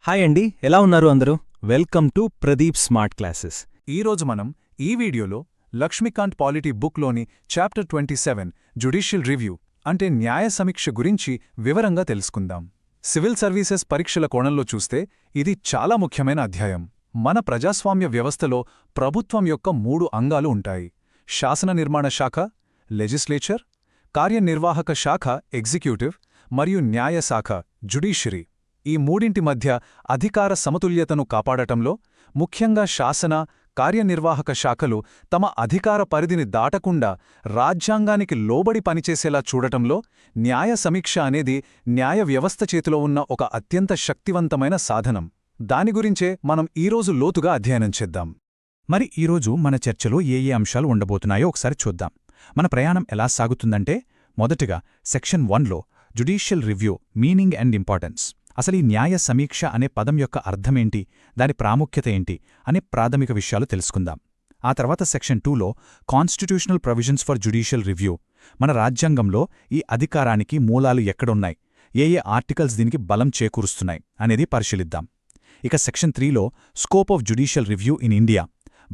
Hi అండి, ఎలా ఉన్నారు అందరూ? Welcome to Pradeep smart classes. ఈరోజు మనం ఈ వీడియోలో లక్ష్మీకాంత్ పాలిటీ బుక్లోని చాప్టర్ 27 జ్యుడిషియల్ రివ్యూ అంటే న్యాయ సమీక్ష గురించి వివరంగా తెలుసుకుందాం. సివిల్ సర్వీసెస్ పరీక్షల కోణంలో చూస్తే ఇది చాలా ముఖ్యమైన అధ్యాయం. మన ప్రజాస్వామ్య వ్యవస్థలో ప్రభుత్వం యొక్క 3 అంగాలు ఉంటాయి: శాసన నిర్మాణ శాఖ, లెజిస్లేచర్, కార్యనిర్వాహక శాఖ ఎగ్జిక్యూటివ్, మరియు న్యాయ శాఖ జ్యుడిషియరీ. ఈ మూడింటి మధ్య అధికార సమతుల్యతను కాపాడటంలో, ముఖ్యంగా శాసన, కార్యనిర్వాహక శాఖలు తమ అధికార పరిధిని దాటకుండా రాజ్యాంగానికి లోబడి పనిచేసేలా చూడటంలో న్యాయ సమీక్ష అనేది న్యాయ వ్యవస్థ చేతిలో ఉన్న ఒక అత్యంత శక్తివంతమైన సాధనం. దాని గురించే మనం ఈరోజు లోతుగా అధ్యయనం చేద్దాం. మరి ఈరోజు మన చర్చలో ఏ అంశాలు ఉండబోతున్నాయో ఒకసారి చూద్దాం. మన ప్రయాణం ఎలా సాగుతుందంటే, మొదటగా సెక్షన్ 1లో judicial review meaning and importance, అసలు ఈ న్యాయ సమీక్ష అనే పదం యొక్క అర్థమేంటి, దాని ప్రాముఖ్యత ఏంటి అనే ప్రాథమిక విషయాలు తెలుసుకుందాం. ఆ తర్వాత సెక్షన్ 2లో constitutional provisions for judicial review, మన రాజ్యాంగంలో ఈ అధికారానికి మూలాలు ఎక్కడున్నాయి, ఏ ఆర్టికల్స్ దీనికి బలం చేకూరుస్తున్నాయి అనేది పరిశీలిద్దాం. ఇక సెక్షన్ 3లో scope of judicial review in India,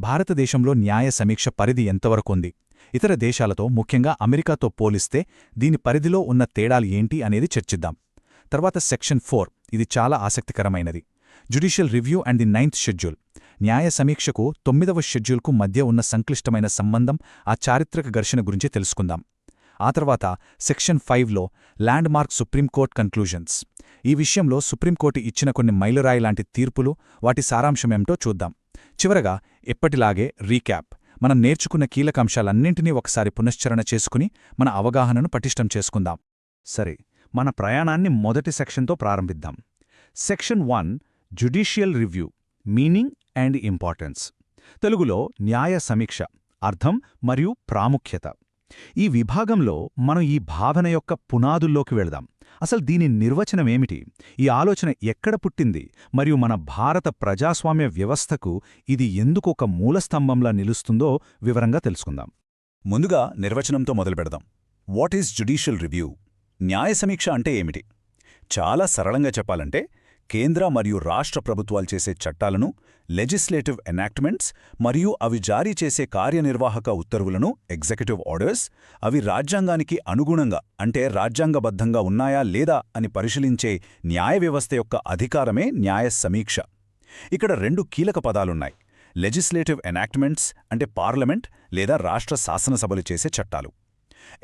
భారతదేశంలో న్యాయ సమీక్ష పరిధి ఎంతవరకుంది, ఇతర దేశాలతో ముఖ్యంగా అమెరికాతో పోలిస్తే దీని పరిధిలో ఉన్న తేడాలు ఏంటి అనేది చర్చిద్దాం. తర్వాత సెక్షన్ 4, ఇది చాలా ఆసక్తికరమైనది. Judicial review and the 9th schedule, న్యాయ సమీక్షకు 9వ షెడ్యూల్కు మధ్య ఉన్న సంక్లిష్టమైన సంబంధం, ఆ చారిత్రక ఘర్షణ గురించి తెలుసుకుందాం. ఆ తర్వాత సెక్షన్ 5లో ల్యాండ్ మార్క్ సుప్రీంకోర్టు కన్క్లూజన్స్, ఈ విషయంలో సుప్రీంకోర్టు ఇచ్చిన కొన్ని మైలురాయి లాంటి తీర్పులు, వాటి సారాంశమేమిటో చూద్దాం. చివరగా ఎప్పటిలాగే రీక్యాప్, మనం నేర్చుకున్న కీలకాంశాలన్నింటినీ ఒకసారి పునశ్చరణ చేసుకుని మన అవగాహనను పటిష్టం చేసుకుందాం. సరే, మన ప్రయాణాన్ని మొదటి సెక్షన్తో ప్రారంభిద్దాం. Section 1 judicial review meaning and importance, తెలుగులో న్యాయ సమీక్ష, అర్థం మరియు ప్రాముఖ్యత. ఈ విభాగంలో మనం ఈ భావన యొక్క పునాదుల్లోకి వెళదాం. అసలు దీని నిర్వచనమేమిటి, ఈ ఆలోచన ఎక్కడ పుట్టింది, మరియు మన భారత ప్రజాస్వామ్య వ్యవస్థకు ఇది ఎందుకు ఒక మూలస్తంభంలా నిలుస్తుందో వివరంగా తెలుసుకుందాం. ముందుగా నిర్వచనంతో మొదలుపెడదాం. What is judicial review? న్యాయ సమీక్ష అంటే ఏమిటి? చాలా సరళంగా చెప్పాలంటే, కేంద్ర మరియు రాష్ట్ర ప్రభుత్వాలు చేసే చట్టాలను, లెజిస్లేటివ్ ఎనాక్ట్మెంట్స్ మరియు అవి జారీ చేసే కార్యనిర్వాహక ఉత్తర్వులను, ఎగ్జిక్యూటివ్ ఆర్డర్స్, అవి రాజ్యాంగానికి అనుగుణంగా అంటే రాజ్యాంగబద్ధంగా ఉన్నాయా లేదా అని పరిశీలించే న్యాయ వ్యవస్థ యొక్క అధికారమే న్యాయ సమీక్ష. ఇక్కడ 2 కీలక పదాలున్నాయి. లెజిస్లేటివ్ ఎనాక్ట్మెంట్స్ అంటే పార్లమెంట్ లేదా రాష్ట్ర శాసనసభలు చేసే చట్టాలు.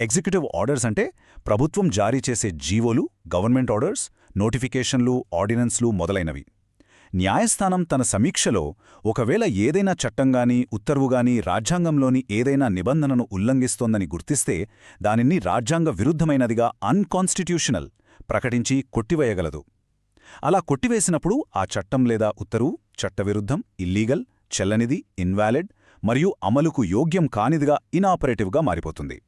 ఎగ్జిక్యూటివ్ ఆర్డర్స్ అంటే ప్రభుత్వం జారీ చేసే జీవోలు, గవర్నమెంట్ ఆర్డర్స్, నోటిఫికేషన్లు, ఆర్డినెన్స్లు మొదలైనవి. న్యాయస్థానం తన సమీక్షలో ఒకవేళ ఏదైనా చట్టంగానీ, ఉత్తర్వుగానీ రాజ్యాంగంలోని ఏదైనా నిబంధనను ఉల్లంఘిస్తోందని గుర్తిస్తే దానిని రాజ్యాంగ విరుద్ధమైనదిగా అన్కాన్స్టిట్యూషనల్ ప్రకటించి కొట్టివేయగలదు. అలా కొట్టివేసినప్పుడు ఆ చట్టం లేదా ఉత్తర్వు చట్టవిరుద్ధం, ఇల్లీగల్, చెల్లనిది, ఇన్వాలిడ్ మరియు అమలుకు యోగ్యం కానిదిగా, ఇనాపరేటివ్గా మారిపోతుంది.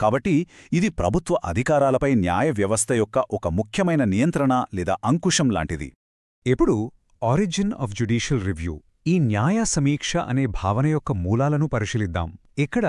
కాబట్టి ఇది ప్రభుత్వ అధికారాలపై న్యాయ వ్యవస్థ యొక్క ఒక ముఖ్యమైన నియంత్రణ లేదా అంకుశం లాంటిది. ఇప్పుడు ఆరిజిన్ ఆఫ్ జ్యుడిషియల్ రివ్యూ, ఈ న్యాయ సమీక్ష అనే భావన యొక్క మూలాలను పరిశీలిద్దాం. ఇక్కడ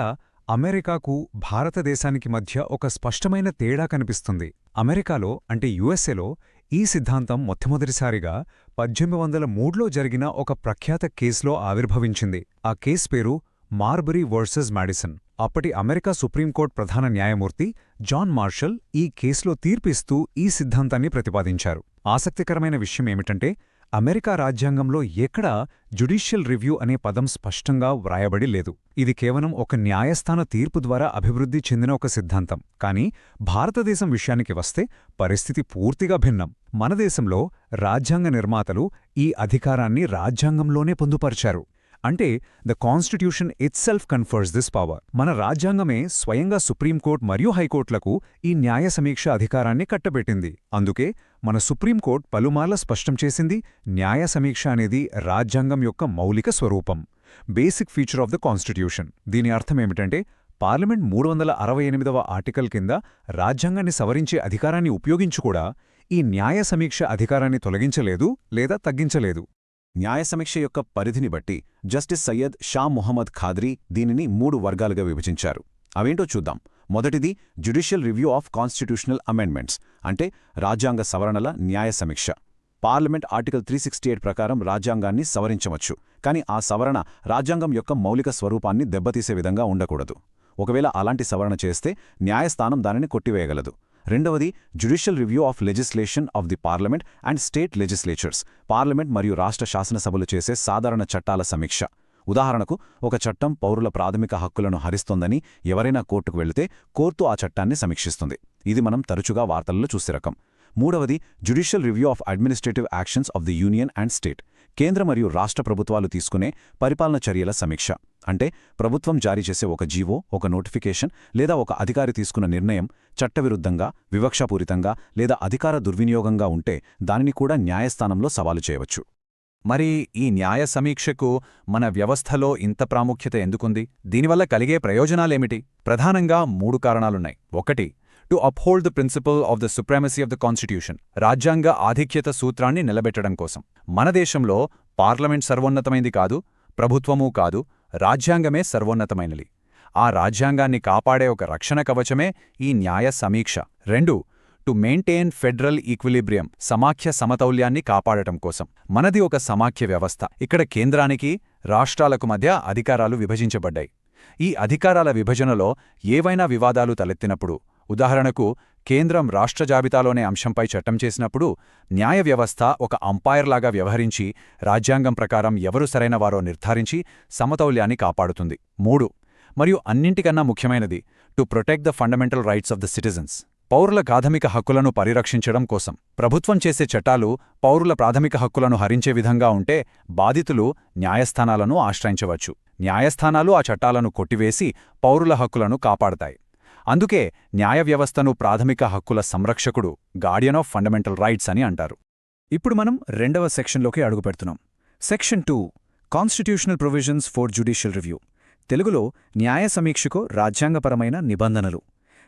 అమెరికాకు భారతదేశానికి మధ్య ఒక స్పష్టమైన తేడా కనిపిస్తుంది. అమెరికాలో అంటే యుఎస్ఏలో ఈ సిద్ధాంతం మొట్టమొదటిసారిగా 1803లో జరిగిన ఒక ప్రఖ్యాత కేసులో ఆవిర్భవించింది. ఆ కేసు పేరు మార్బరీ వర్సెస్ మాడిసన్. అప్పటి అమెరికా సుప్రీంకోర్టు ప్రధాన న్యాయమూర్తి జాన్ మార్షల్ ఈ కేసులో తీర్పిస్తూ ఈ సిద్ధాంతాన్ని ప్రతిపాదించారు. ఆసక్తికరమైన విషయమేమిటంటే, అమెరికా రాజ్యాంగంలో ఎక్కడా జ్యుడిషియల్ రివ్యూ అనే పదం స్పష్టంగా వ్రాయబడి లేదు. ఇది కేవలం ఒక న్యాయస్థాన తీర్పు ద్వారా అభివృద్ధి చెందిన ఒక సిద్ధాంతం. కానీ భారతదేశం విషయానికి వస్తే పరిస్థితి పూర్తిగా భిన్నం. మన దేశంలో రాజ్యాంగ నిర్మాతలు ఈ అధికారాన్ని రాజ్యాంగంలోనే పొందుపరిచారు. అంటే the constitution itself confers this power. మన రాజ్యాంగమే స్వయంగా సుప్రీంకోర్టు మరియు హైకోర్టులకు ఈ న్యాయ సమీక్ష అధికారాన్ని కట్టబెట్టింది. అందుకే మన సుప్రీంకోర్టు పలుమార్లు స్పష్టం చేసింది, న్యాయ సమీక్ష అనేది రాజ్యాంగం యొక్క మౌలిక స్వరూపం, basic feature of the constitution. దీని అర్థమేమిటంటే, పార్లమెంట్ 368వ ఆర్టికల్ కింద రాజ్యాంగాన్ని సవరించే అధికారాన్ని ఉపయోగించుకూడా ఈ న్యాయ సమీక్ష అధికారాన్ని తొలగించలేదు లేదా తగ్గించలేదు. న్యాయ సమీక్ష యొక్క పరిధిని బట్టి జస్టిస్ సయ్యద్ షా మొహమ్మద్ ఖాద్రీ దీనిని 3 వర్గాలుగా విభజించారు. అవేంటో చూద్దాం. మొదటిది judicial review of constitutional amendments అంటే రాజ్యాంగ సవరణల న్యాయ సమీక్ష. పార్లమెంట్ ఆర్టికల్ 368 ప్రకారం రాజ్యాంగాన్ని సవరించవచ్చు, కానీ ఆ సవరణ రాజ్యాంగం యొక్క మౌలిక స్వరూపాన్ని దెబ్బతీసే విధంగా ఉండకూడదు. ఒకవేళ అలాంటి సవరణ చేస్తే న్యాయస్థానం దానిని కొట్టివేయగలదు. రెండవది, judicial review of legislation of the parliament and state legislatures. Parliament మరియు రాష్ట్ర శాసనసభలు చేసే సాధారణ చట్టాల సమీక్ష. ఉదాహరణకు, ఒక చట్టం పౌరుల ప్రాథమిక హక్కులను హరిస్తోందని ఎవరైనా కోర్టుకు వెళితే కోర్టు ఆ చట్టాన్ని సమీక్షిస్తుంది. ఇది మనం తరచుగా వార్తల్లో చూసే రకం. మూడవది, judicial review of administrative actions of the union and state. కేంద్ర మరియు రాష్ట్ర ప్రభుత్వాలు తీసుకునే పరిపాలన చర్యల సమీక్ష. అంటే ప్రభుత్వం జారీ చేసే ఒక జీవో, ఒక నోటిఫికేషన్ లేదా ఒక అధికారి తీసుకున్న నిర్ణయం చట్టవిరుద్ధంగా, వివక్షాపూరితంగా లేదా అధికార దుర్వినియోగంగా ఉంటే దానిని కూడా న్యాయస్థానంలో సవాలు చేయవచ్చు. మరి ఈ న్యాయ సమీక్షకు మన వ్యవస్థలో ఇంత ప్రాముఖ్యత ఎందుకుంది? దీనివల్ల కలిగే ప్రయోజనాలేమిటి? ప్రధానంగా 3 కారణాలున్నాయి. 1. To uphold the principle of the supremacy of the constitution. రాజ్యాంగ ఆధిక్యత సూత్రాన్ని నిలబెట్టడం కోసం. మన దేశంలో పార్లమెంట్ సర్వోన్నతమైంది కాదు, ప్రభుత్వమూ కాదు, రాజ్యాంగమే సర్వోన్నతమైనది. ఆ రాజ్యాంగాన్ని కాపాడే ఒక రక్షణ కవచమే ఈ న్యాయ సమీక్ష. 2. To maintain federal equilibrium. సమాఖ్య సమతౌల్యాన్ని కాపాడటం కోసం. మనది ఒక సమాఖ్య వ్యవస్థ. ఇక్కడ కేంద్రానికి, రాష్ట్రాలకు మధ్య అధికారాలు విభజించబడ్డాయి. ఈ అధికారాల విభజనలో ఏవైనా వివాదాలు తలెత్తినప్పుడు, ఉదాహరణకు కేంద్రం రాష్ట్ర జాబితాలోనే అంశంపై చట్టం చేసినప్పుడు, న్యాయ వ్యవస్థ ఒక అంపైర్లాగా వ్యవహరించి రాజ్యాంగం ప్రకారం ఎవరు సరైనవారో నిర్ధారించి సమతౌల్యాన్ని కాపాడుతుంది. 3. మరియు అన్నింటికన్నా ముఖ్యమైనది, to protect the fundamental rights of the citizens. పౌరుల ప్రాథమిక హక్కులను పరిరక్షించడం కోసం. ప్రభుత్వం చేసే చట్టాలు పౌరుల ప్రాథమిక హక్కులను హరించే విధంగా ఉంటే బాధితులు న్యాయస్థానాలను ఆశ్రయించవచ్చు. న్యాయస్థానాలు ఆ చట్టాలను కొట్టివేసి పౌరుల హక్కులను కాపాడతాయి. అందుకే న్యాయ వ్యవస్థను ప్రాథమిక హక్కుల సంరక్షకుడు, గార్డియన్ ఆఫ్ ఫండమెంటల్ రైట్స్ అని అంటారు. ఇప్పుడు మనం 2వ సెక్షన్లోకి అడుగుపెడుతున్నాం. Section 2, constitutional provisions for judicial review. తెలుగులో న్యాయ సమీక్షకు రాజ్యాంగపరమైన నిబంధనలు.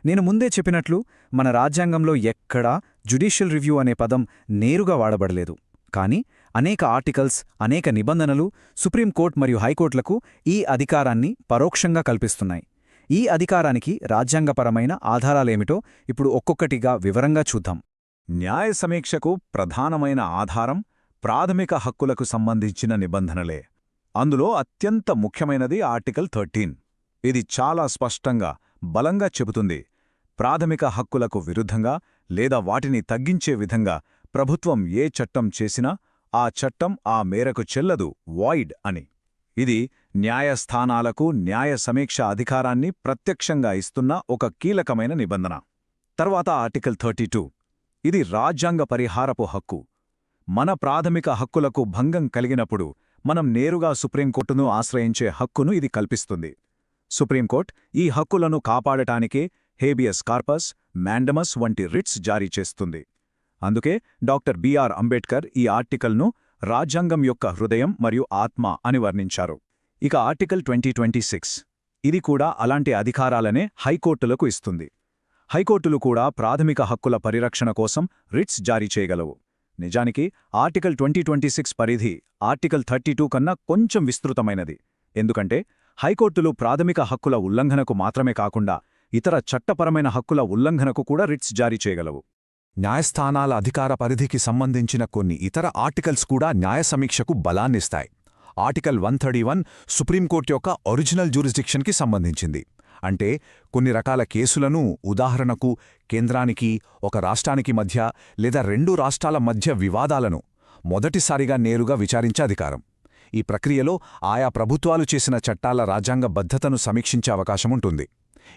నేను ముందే చెప్పినట్లు మన రాజ్యాంగంలో ఎక్కడా జ్యుడిషియల్ రివ్యూ అనే పదం నేరుగా వాడబడలేదు. కానీ అనేక ఆర్టికల్స్, అనేక నిబంధనలు సుప్రీంకోర్టు మరియు హైకోర్టులకు ఈ అధికారాన్ని పరోక్షంగా కల్పిస్తున్నాయి. ఈ అధికారానికి రాజ్యాంగపరమైన ఆధారాలేమిటో ఇప్పుడు ఒక్కొక్కటిగా వివరంగా చూద్దాం. న్యాయ సమీక్షకు ప్రధానమైన ఆధారం ప్రాథమిక హక్కులకు సంబంధించిన నిబంధనలే. అందులో అత్యంత ముఖ్యమైనది ఆర్టికల్ 13. ఇది చాలా స్పష్టంగా, బలంగా చెబుతుంది, ప్రాథమిక హక్కులకు విరుద్ధంగా లేదా వాటిని తగ్గించే విధంగా ప్రభుత్వం ఏ చట్టం చేసినా ఆ చట్టం ఆ మేరకు చెల్లదు, వాయిడ్ అని. ఇది న్యాయస్థానాలకు న్యాయ సమీక్ష అధికారాన్ని ప్రత్యక్షంగా ఇస్తున్న ఒక కీలకమైన నిబంధన. తర్వాత ఆర్టికల్ 32. ఇది రాజ్యాంగ పరిహారపు హక్కు. మన ప్రాథమిక హక్కులకు భంగం కలిగినప్పుడు మనం నేరుగా సుప్రీంకోర్టును ఆశ్రయించే హక్కును ఇది కల్పిస్తుంది. సుప్రీంకోర్టు ఈ హక్కులను కాపాడటానికే హేబియస్ కార్పస్, మ్యాండమస్ వంటి రిట్స్ జారీ చేస్తుంది. అందుకే డాక్టర్ బిఆర్ అంబేడ్కర్ ఈ ఆర్టికల్ను రాజ్యాంగం యొక్క హృదయం మరియు ఆత్మ అని వర్ణించారు. ఇక ఆర్టికల్ 2026. ఇది కూడా అలాంటి అధికారాలనే హైకోర్టులకు ఇస్తుంది. హైకోర్టులు కూడా ప్రాథమిక హక్కుల పరిరక్షణ కోసం రిట్స్ జారీ చేయగలవు. నిజానికి ఆర్టికల్ 2026 పరిధి ఆర్టికల్ 32 కన్నా కొంచెం విస్తృతమైనది. ఎందుకంటే హైకోర్టులు ప్రాథమిక హక్కుల ఉల్లంఘనకు మాత్రమే కాకుండా ఇతర చట్టపరమైన హక్కుల ఉల్లంఘనకు కూడా రిట్స్ జారీ చేయగలవు. న్యాయస్థానాల అధికార పరిధికి సంబంధించిన కొన్ని ఇతర ఆర్టికల్స్ కూడా న్యాయ సమీక్షకు బలాన్నిస్తాయి. ఆర్టికల్ 131 సుప్రీంకోర్టు యొక్క ఒరిజినల్ జ్యూరిస్డిక్షన్కి సంబంధించింది. అంటే కొన్ని రకాల కేసులను, ఉదాహరణకు కేంద్రానికి, ఒక రాష్ట్రానికి మధ్య లేదా 2 రాష్ట్రాల మధ్య వివాదాలను మొదటిసారిగా నేరుగా విచారించే అధికారం. ఈ ప్రక్రియలో ఆయా ప్రభుత్వాలు చేసిన చట్టాల రాజ్యాంగ బద్ధతను సమీక్షించే అవకాశముంటుంది.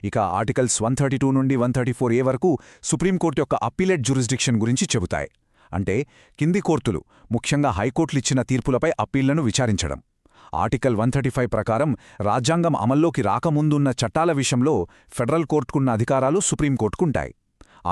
ఇక ఆర్టికల్స్ 132 నుండి 134A వరకు సుప్రీంకోర్టు యొక్క అప్పీలేట్ జ్యూరిస్డిక్షన్ గురించి చెబుతాయి. అంటే కింది కోర్టులు, ముఖ్యంగా హైకోర్టులిచ్చిన తీర్పులపై అప్పీళ్లను విచారించడం. ఆర్టికల్ 135 ప్రకారం రాజ్యాంగం అమల్లోకి రాకముందున్న చట్టాల విషయంలో ఫెడరల్ కోర్టుకున్న అధికారాలు సుప్రీంకోర్టుకుంటాయి.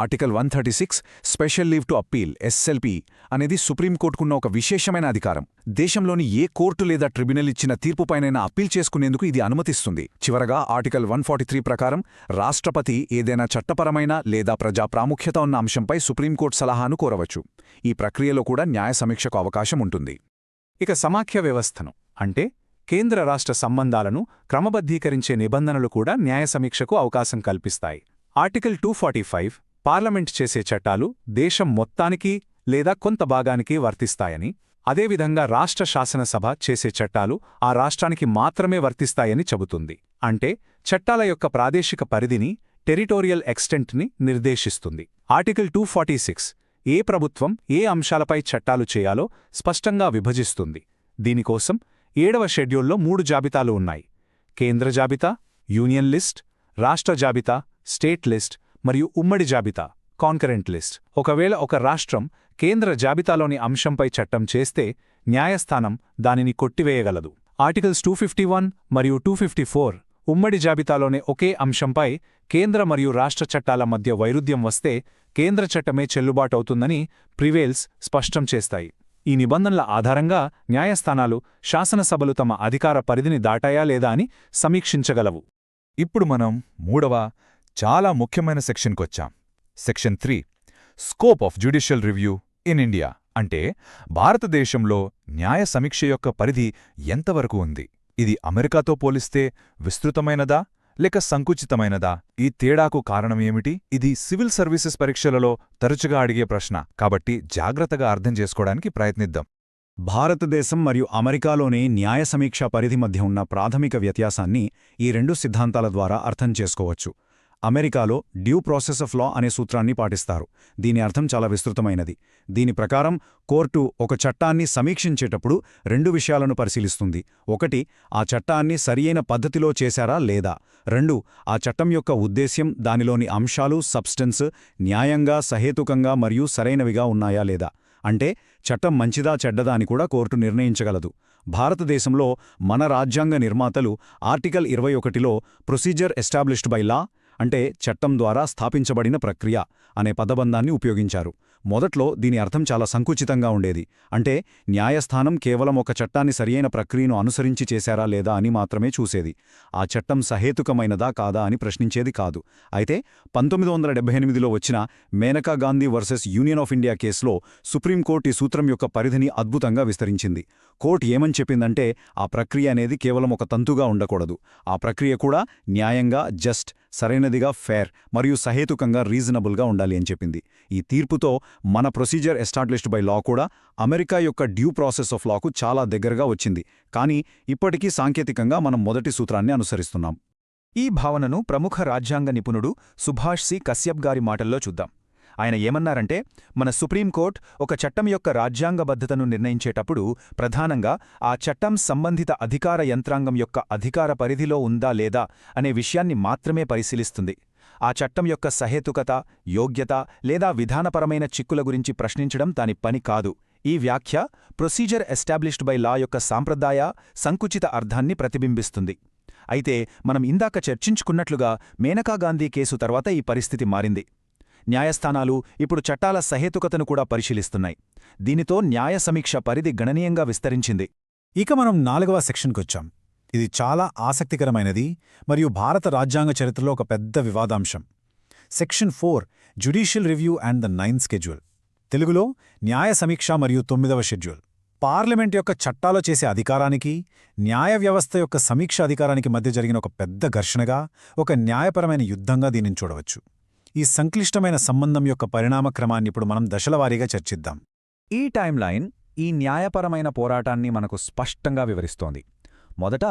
Article 136 special leave to appeal SLP అనేది సుప్రీంకోర్టుకున్న ఒక విశేషమైన అధికారం. దేశంలోని ఏ కోర్టు లేదా ట్రిబ్యునల్ ఇచ్చిన తీర్పుపైనైనా అప్పీల్ చేసుకునేందుకు ఇది అనుమతిస్తుంది. చివరగా ఆర్టికల్ 143 ప్రకారం రాష్ట్రపతి ఏదైనా చట్టపరమైన లేదా ప్రజా ప్రాముఖ్యత ఉన్న అంశంపై సుప్రీంకోర్టు సలహాను కోరవచ్చు. ఈ ప్రక్రియలో కూడా న్యాయ సమీక్షకు అవకాశం ఉంటుంది. ఇక సమాఖ్య వ్యవస్థను, అంటే కేంద్ర రాష్ట్ర సంబంధాలను క్రమబద్ధీకరించే నిబంధనలు కూడా న్యాయ సమీక్షకు అవకాశం కల్పిస్తాయి. ఆర్టికల్ 245 పార్లమెంట్ చేసే చట్టాలు దేశం మొత్తానికి లేదా కొంత భాగానికి వర్తిస్తాయని, అదేవిధంగా రాష్ట్ర శాసనసభ చేసే చట్టాలు ఆ రాష్ట్రానికి మాత్రమే వర్తిస్తాయని చెబుతుంది. అంటే చట్టాల యొక్క ప్రాదేశిక పరిధిని, టెరిటోరియల్ ఎక్స్టెంట్ని నిర్దేశిస్తుంది. ఆర్టికల్ 246 ఏ ప్రభుత్వం ఏ అంశాలపై చట్టాలు చేయాలో స్పష్టంగా విభజిస్తుంది. దీనికోసం 7వ షెడ్యూల్లో 3 జాబితాలు ఉన్నాయి: కేంద్ర జాబితా, యూనియన్ లిస్ట్, రాష్ట్ర జాబితా, స్టేట్ లిస్ట్, మరియు ఉమ్మడి జాబితా, కాన్కరెంట్ లిస్ట్. ఒకవేళ ఒక రాష్ట్రం కేంద్ర జాబితాలోని అంశంపై చట్టం చేస్తే న్యాయస్థానం దానిని కొట్టివేయగలదు. ఆర్టికల్స్ 251 మరియు 254 ఉమ్మడి జాబితాలోనే ఒకే అంశంపై కేంద్ర మరియు రాష్ట్ర చట్టాల మధ్య వైరుధ్యం వస్తే కేంద్ర చట్టమే చెల్లుబాటవుతుందని ప్రివేల్స్ స్పష్టం చేస్తాయి. ఈ నిబంధనల ఆధారంగా న్యాయస్థానాలు శాసనసభలు తమ అధికార పరిధిని దాటాయా లేదా అని సమీక్షించగలవు. ఇప్పుడు మనం 3వ చాలా ముఖ్యమైన సెక్షన్కొచ్చాం. Section 3 scope of judicial review in India. అంటే భారతదేశంలో న్యాయ సమీక్ష యొక్క పరిధి ఎంతవరకు ఉంది? ఇది అమెరికాతో పోలిస్తే విస్తృతమైనదా లేక సంకుచితమైనదా? ఈ తేడాకు కారణమేమిటి? ఇది సివిల్ సర్వీసెస్ పరీక్షలలో తరచుగా అడిగే ప్రశ్న, కాబట్టి జాగ్రత్తగా అర్థం చేసుకోవడానికి ప్రయత్నిద్దాం. భారతదేశం మరియు అమెరికాలోని న్యాయ సమీక్షా పరిధి మధ్య ఉన్న ప్రాథమిక వ్యత్యాసాన్ని ఈ 2 సిద్ధాంతాల ద్వారా అర్థం చేసుకోవచ్చు. అమెరికాలో డ్యూ ప్రాసెస్ ఆఫ్ లా అనే సూత్రాన్ని పాటిస్తారు. దీని అర్థం చాలా విస్తృతమైనది. దీని ప్రకారం కోర్టు ఒక చట్టాన్ని సమీక్షించేటప్పుడు 2 విషయాలను పరిశీలిస్తుంది. 1, ఆ చట్టాన్ని సరియైన పద్ధతిలో చేశారా లేదా. 2, ఆ చట్టం యొక్క ఉద్దేశ్యం, దానిలోని అంశాలు, సబ్స్టెన్స్ న్యాయంగా, సహేతుకంగా మరియు సరైనవిగా ఉన్నాయా లేదా. అంటే చట్టం మంచిదా చెడ్డదా అని కూడా కోర్టు నిర్ణయించగలదు. భారతదేశంలో మన రాజ్యాంగ నిర్మాతలు ఆర్టికల్ 21లో ప్రొసీజర్ ఎస్టాబ్లిష్డ్ బై లా, అంటే చట్టం ద్వారా స్థాపించబడిన ప్రక్రియ అనే పదబంధాన్ని ఉపయోగించారు. మొదట్లో దీని అర్థం చాలా సంకుచితంగా ఉండేది. అంటే న్యాయస్థానం కేవలం ఒక చట్టాన్ని సరియైన ప్రక్రియను అనుసరించి చేశారా లేదా అని మాత్రమే చూసేది. ఆ చట్టం సహేతుకమైనదా కాదా అని ప్రశ్నించేది కాదు. అయితే 1978లో వచ్చిన Maneka Gandhi versus Union of India కేసులో సుప్రీంకోర్టు ఈ సూత్రం యొక్క పరిధిని అద్భుతంగా విస్తరించింది. కోర్టు ఏమని చెప్పిందంటే ఆ ప్రక్రియ అనేది కేవలం ఒక తంతుగా ఉండకూడదు. ఆ ప్రక్రియ కూడా న్యాయంగా, జస్ట్, సరైనదిగా, ఫేర్ మరియు సహేతుకంగా, రీజనబుల్గా ఉండాలి అని చెప్పింది. ఈ తీర్పుతో మన ప్రొసీజర్ ఎస్టాబ్లిష్డ్ బై లా కూడా అమెరికా యొక్క డ్యూ ప్రాసెస్ ఆఫ్ లాకు చాలా దగ్గరగా వచ్చింది. కానీ ఇప్పటికీ సాంకేతికంగా మనం మొదటి సూత్రాన్ని అనుసరిస్తున్నాం. ఈ భావనను ప్రముఖ రాజ్యాంగ నిపుణుడు సుభాష్ సి కశ్యప్ గారి మాటల్లో చూద్దాం. ఆయన ఏమన్నారంటే, మన సుప్రీంకోర్టు ఒక చట్టం యొక్క రాజ్యాంగబద్ధతను నిర్ణయించేటప్పుడు ప్రధానంగా ఆ చట్టం సంబంధిత అధికార యంత్రాంగం యొక్క అధికార పరిధిలో ఉందా లేదా అనే విషయాన్ని మాత్రమే పరిశీలిస్తుంది. ఆ చట్టం యొక్క సహేతుకత, యోగ్యత లేదా విధానపరమైన చిక్కుల గురించి ప్రశ్నించడం దాని పని కాదు. ఈ వ్యాఖ్య ప్రొసీజర్ ఎస్టాబ్లిష్డ్ బై లా యొక్క సాంప్రదాయ, సంకుచిత అర్థాన్ని ప్రతిబింబిస్తుంది. అయితే మనం ఇందాక చర్చించుకున్నట్లుగా మేనకా గాంధీ కేసు తర్వాత ఈ పరిస్థితి మారింది. న్యాయస్థానాలు ఇప్పుడు చట్టాల సహేతుకతను కూడా పరిశీలిస్తున్నాయి. దీనితో న్యాయ సమీక్ష పరిధి గణనీయంగా విస్తరించింది. ఇక మనం 4వ సెక్షన్కొచ్చాం. ఇది చాలా ఆసక్తికరమైనది మరియు భారత రాజ్యాంగ చరిత్రలో ఒక పెద్ద వివాదాంశం. Section 4 judicial review and the 9th schedule. తెలుగులో న్యాయ సమీక్ష మరియు 9వ షెడ్యూల్. పార్లమెంట్ యొక్క చట్టాలు చేసే అధికారానికి, న్యాయ వ్యవస్థ యొక్క సమీక్ష అధికారానికి మధ్య జరిగిన ఒక పెద్ద ఘర్షణగా, ఒక న్యాయపరమైన యుద్ధంగా దీనిని చూడవచ్చు. ఈ సంక్లిష్టమైన సంబంధం యొక్క పరిణామక్రమాన్నిప్పుడు మనం దశలవారీగా చర్చిద్దాం. ఈ టైమ్లైన్ ఈ న్యాయపరమైన పోరాటాన్ని మనకు స్పష్టంగా వివరిస్తోంది. మొదట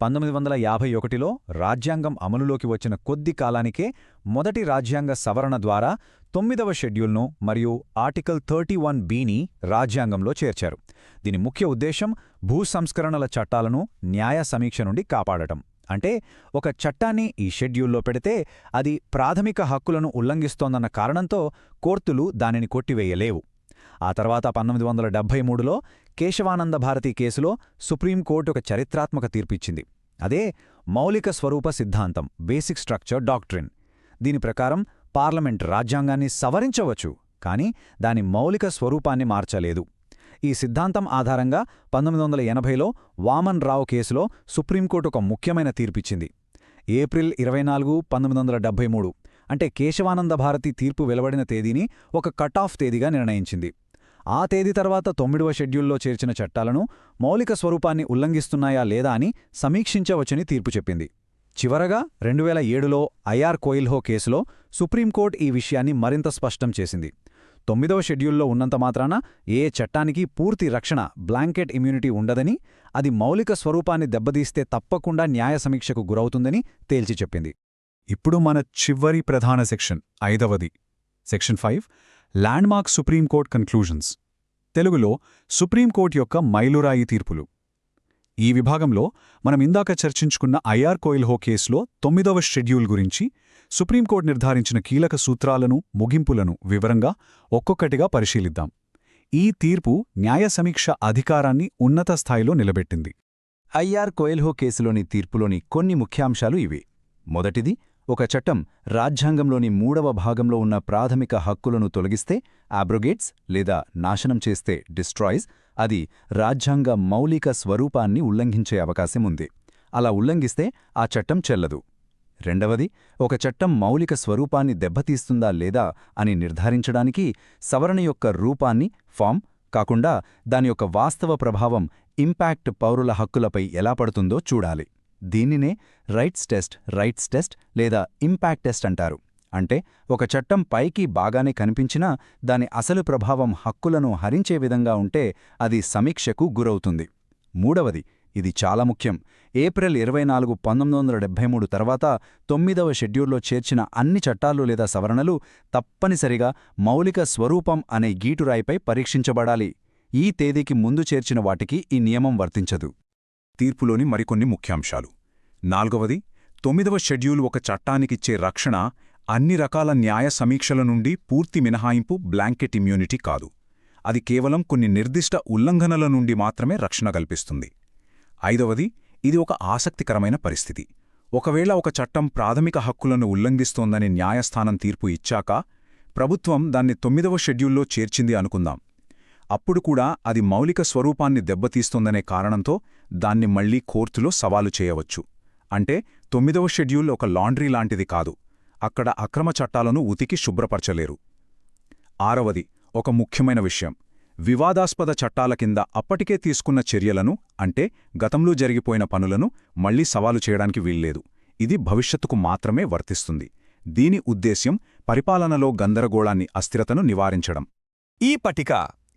1951లో రాజ్యాంగం అమలులోకి వచ్చిన కొద్ది కాలానికే మొదటి రాజ్యాంగ సవరణ ద్వారా 9వ షెడ్యూల్ను మరియు ఆర్టికల్ 31(b)ని రాజ్యాంగంలో చేర్చారు. దీని ముఖ్య ఉద్దేశం భూ సంస్కరణల చట్టాలను న్యాయ సమీక్ష నుండి కాపాడటం. అంటే ఒక చట్టాన్ని ఈ షెడ్యూల్లో పెడితే అది ప్రాథమిక హక్కులను ఉల్లంఘిస్తోందన్న కారణంతో కోర్టులు దానిని కొట్టివేయలేవు. ఆ తర్వాత 1973లో కేశవానంద భారతి కేసులో సుప్రీంకోర్టు ఒక చరిత్రాత్మక తీర్పిచ్చింది. అదే మౌలిక స్వరూప సిద్ధాంతం, బేసిక్ స్ట్రక్చర్ డాక్ట్రిన్. దీని ప్రకారం పార్లమెంట్ రాజ్యాంగాన్ని సవరించవచ్చు, కానీ దాని మౌలిక స్వరూపాన్ని మార్చలేదు. ఈ సిద్ధాంతం ఆధారంగా 1980లో వామన్ రావు కేసులో సుప్రీంకోర్టు ఒక ముఖ్యమైన తీర్పిచ్చింది. ఏప్రిల్ 24, 1973 అంటే కేశవానంద భారతి తీర్పు వెలువడిన తేదీని ఒక కట్-ఆఫ్ తేదీగా నిర్ణయించింది. ఆ తేదీ తర్వాత 9వ షెడ్యూల్లో చేర్చిన చట్టాలను మౌలిక స్వరూపాన్ని ఉల్లంఘిస్తున్నాయా లేదా అని సమీక్షించవచ్చని తీర్పు చెప్పింది. చివరగా 2007లో ఐఆర్ కోయిల్హో కేసులో సుప్రీంకోర్టు ఈ విషయాన్ని మరింత స్పష్టం చేసింది. 9వ షెడ్యూల్లో ఉన్నంత మాత్రాన ఏ చట్టానికి పూర్తి రక్షణ బ్లాంకెట్ ఇమ్యూనిటీ ఉండదని, అది మౌలిక స్వరూపాన్ని దెబ్బతీస్తే తప్పకుండా న్యాయ సమీక్షకు గురవుతుందని తేల్చి చెప్పింది. ఇప్పుడు మన చివరి ప్రధాన సెక్షన్ 5వది. సెక్షన్ 5 ల్యాండ్మార్క్ సుప్రీంకోర్ట్ కన్క్లూజన్స్, తెలుగులో సుప్రీంకోర్టు యొక్క మైలురాయి తీర్పులు. ఈ విభాగంలో మనం ఇందాక చర్చించుకున్న ఐఆర్ కోయిల్హో కేసులో 9వ షెడ్యూల్ గురించి సుప్రీంకోర్టు నిర్ధారించిన కీలక సూత్రాలను, ముగింపులను వివరంగా ఒక్కొక్కటిగా పరిశీలిద్దాం. ఈ తీర్పు న్యాయ సమీక్ష అధికారాన్ని ఉన్నత స్థాయిలో నిలబెట్టింది. ఐఆర్ కోయల్హో కేసులోని తీర్పులోని కొన్ని ముఖ్యాంశాలు ఇవి. మొదటిది, ఒక చట్టం రాజ్యాంగంలోని 3వ భాగంలో ఉన్న ప్రాథమిక హక్కులను తొలగిస్తే, అబ్రోగేట్స్ లేదా నాశనం చేస్తే, డిస్ట్రాయిస్, అది రాజ్యాంగ మౌలిక స్వరూపాన్ని ఉల్లంఘించే అవకాశం ఉంది. అలా ఉల్లంఘిస్తే ఆ చట్టం చెల్లదు. రెండవది, ఒక చట్టం మౌలిక స్వరూపాన్ని దెబ్బతీస్తుందా లేదా అని నిర్ధారించడానికి సవరణ యొక్క రూపాన్ని, ఫామ్ కాకుండా దాని యొక్క వాస్తవ ప్రభావం, ఇంపాక్ట్ పౌరుల హక్కులపై ఎలా పడుతుందో చూడాలి. దీనినే రైట్స్ టెస్ట్ లేదా ఇంపాక్ట్ టెస్ట్ అంటారు. అంటే ఒక చట్టం పైకి బాగానే కనిపించినా దాని అసలు ప్రభావం హక్కులను హరించే విధంగా ఉంటే అది సమీక్షకు గురవుతుంది. మూడవది, ఇది చాలా ముఖ్యం, ఏప్రిల్ 24, 1973 తర్వాత 9వ షెడ్యూల్లో చేర్చిన అన్ని చట్టాలు లేదా సవరణలు తప్పనిసరిగా మౌలిక స్వరూపం అనే గీటురాయిపై పరీక్షించబడాలి. ఈ తేదీకి ముందు చేర్చిన వాటికి ఈ నియమం వర్తించదు. తీర్పులోని మరికొన్ని ముఖ్యాంశాలు. 4వది, 9వ షెడ్యూల్ ఒక చట్టానికిచ్చే రక్షణ అన్ని రకాల న్యాయ సమీక్షల నుండి పూర్తి మినహాయింపు, బ్లాంకెట్ ఇమ్యూనిటీ కాదు. అది కేవలం కొన్ని నిర్దిష్ట ఉల్లంఘనల నుండి మాత్రమే రక్షణ కల్పిస్తుంది. 5వది, ఇది ఒక ఆసక్తికరమైన పరిస్థితి. ఒకవేళ ఒక చట్టం ప్రాథమిక హక్కులను ఉల్లంఘిస్తోందని న్యాయస్థానం తీర్పు ఇచ్చాక ప్రభుత్వం దాన్ని 9వ షెడ్యూల్లో చేర్చింది అనుకుందాం. అప్పుడు కూడా అది మౌలిక స్వరూపాన్ని దెబ్బతీస్తోందనే కారణంతో దాన్ని మళ్లీ కోర్టులో సవాలు చేయవచ్చు. అంటే 9వ షెడ్యూల్ ఒక లాండ్రీ లాంటిది కాదు. అక్కడ అక్రమ చట్టాలను ఉతికి శుభ్రపరచలేరు. 6వది, ఒక ముఖ్యమైన విషయం, వివాదాస్పద చట్టాల కింద అప్పటికే తీసుకున్న చర్యలను, అంటే గతంలో జరిగిపోయిన పనులను మళ్లీ సవాలు చేయడానికి వీల్లేదు. ఇది భవిష్యత్తుకు మాత్రమే వర్తిస్తుంది. దీని ఉద్దేశ్యం పరిపాలనలో గందరగోళాన్ని, అస్థిరతను నివారించడం. ఈ పట్టిక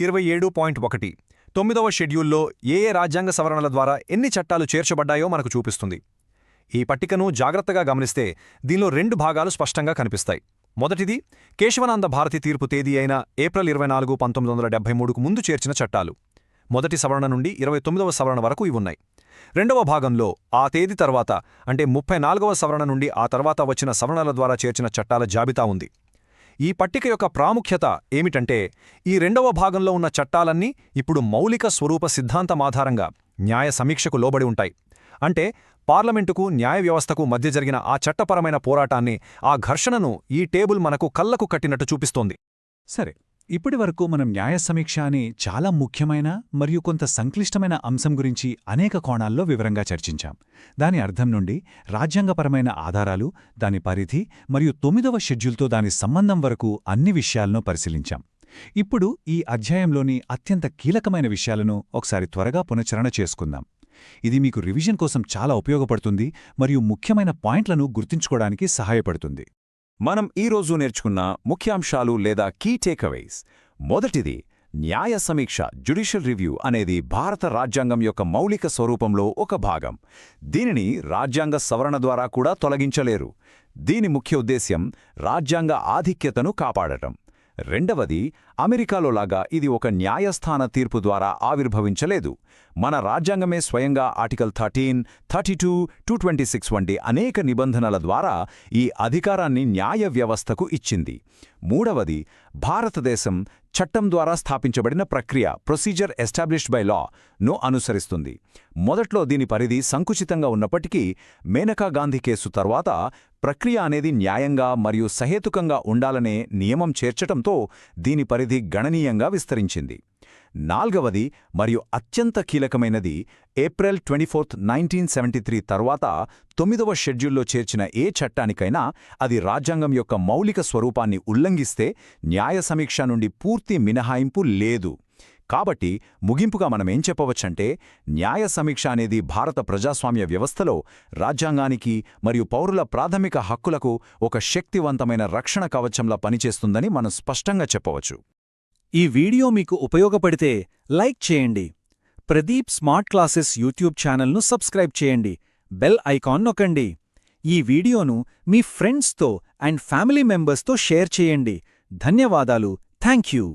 27.1 9వ షెడ్యూల్లో ఏ రాజ్యాంగ సవరణల ద్వారా ఎన్ని చట్టాలు చేర్చబడ్డాయో మనకు చూపిస్తుంది. ఈ పట్టికను జాగ్రత్తగా గమనిస్తే దీనిలో 2 భాగాలు స్పష్టంగా కనిపిస్తాయి. మొదటిది, కేశవానంద భారతి తీర్పు తేదీ అయిన ఏప్రిల్ 24, 1973కు ముందు చేర్చిన చట్టాలు. మొదటి సవరణ నుండి 29వ సవరణ వరకు ఇవున్నాయి. రెండవ భాగంలో ఆ తేదీ తర్వాత, అంటే 34వ సవరణ నుండి ఆ తర్వాత వచ్చిన సవరణల ద్వారా చేర్చిన చట్టాల జాబితా ఉంది. ఈ పట్టిక యొక్క ప్రాముఖ్యత ఏమిటంటే, ఈ రెండవ భాగంలో ఉన్న చట్టాలన్నీ ఇప్పుడు మౌలిక స్వరూప సిద్ధాంతమాధారంగా న్యాయ సమీక్షకు లోబడి ఉంటాయి. అంటే పార్లమెంటుకు, న్యాయ వ్యవస్థకు మధ్య జరిగిన ఆ చట్టపరమైన పోరాటాన్ని, ఆ ఘర్షణను ఈ టేబుల్ మనకు కళ్లకు కట్టినట్టు చూపిస్తోంది. సరే, ఇప్పటివరకు మనం న్యాయ సమీక్ష అనే చాలా ముఖ్యమైన మరియు కొంత సంక్లిష్టమైన అంశం గురించి అనేక కోణాల్లో వివరంగా చర్చించాం. దాని అర్థం నుండి రాజ్యాంగపరమైన ఆధారాలు, దాని పరిధి మరియు 9వ షెడ్యూల్తో దాని సంబంధం వరకు అన్ని విషయాలను పరిశీలించాం. ఇప్పుడు ఈ అధ్యాయంలోని అత్యంత కీలకమైన విషయాలను ఒకసారి త్వరగా పునశ్చరణ చేసుకుందాం. ఇది మీకు రివిజన్ కోసం చాలా ఉపయోగపడుతుంది మరియు ముఖ్యమైన పాయింట్లను గుర్తుంచుకోవడానికి సహాయపడుతుంది. మనం ఈరోజు నేర్చుకున్న ముఖ్యాంశాలు లేదా కీ టేక్అవేస్. మొదటిది, న్యాయ సమీక్ష జ్యుడిషియల్ రివ్యూ అనేది భారత రాజ్యాంగం యొక్క మౌలిక స్వరూపంలో ఒక భాగం. దీనిని రాజ్యాంగ సవరణ ద్వారా కూడా తొలగించలేరు. దీని ముఖ్య ఉద్దేశ్యం రాజ్యాంగ ఆధిక్యతను కాపాడటం. రెండవది, అమెరికాలోలాగా ఇది ఒక న్యాయస్థాన తీర్పు ద్వారా ఆవిర్భవించలేదు. మన రాజ్యాంగమే స్వయంగా ఆర్టికల్ 13, 32, 226 వంటి అనేక నిబంధనల ద్వారా ఈ అధికారాన్ని న్యాయ వ్యవస్థకు ఇచ్చింది. మూడవది, భారతదేశం చట్టం ద్వారా స్థాపించబడిన ప్రక్రియ, ప్రొసీజర్ ఎస్టాబ్లిష్డ్ బై లా ను అనుసరిస్తుంది. మొదట్లో దీని పరిధి సంకుచితంగా ఉన్నప్పటికీ మేనకా గాంధీ కేసు తర్వాత ప్రక్రియ అనేది న్యాయంగా మరియు సహేతుకంగా ఉండాలనే నియమం చేర్చటంతో దీని పరిధి గణనీయంగా విస్తరించింది. నాల్గవది మరియు అత్యంత కీలకమైనది, ఏప్రిల్ 24, 1973 తర్వాత 9వ షెడ్యూల్లో చేర్చిన ఏ చట్టానికైనా అది రాజ్యాంగం యొక్క మౌలిక స్వరూపాన్ని ఉల్లంఘిస్తే న్యాయ సమీక్ష నుండి పూర్తి మినహాయింపు లేదు. కాబట్టి ముగింపుగా మనమేం చెప్పవచ్చంటే, న్యాయ సమీక్ష అనేది భారత ప్రజాస్వామ్య వ్యవస్థలో రాజ్యాంగానికి మరియు పౌరుల ప్రాథమిక హక్కులకు ఒక శక్తివంతమైన రక్షణ కవచంలా పనిచేస్తుందని మనం స్పష్టంగా చెప్పవచ్చు. ఈ వీడియో మీకు ఉపయోగపడితే లైక్ చేయండి. ప్రదీప్ స్మార్ట్ క్లాసెస్ యూట్యూబ్ ఛానల్ను సబ్స్క్రైబ్ చేయండి. బెల్ ఐకాన్ నొక్కండి. ఈ వీడియోను మీ ఫ్రెండ్స్తో అండ్ ఫ్యామిలీ మెంబర్స్తో షేర్ చేయండి. ధన్యవాదాలు. Thank you.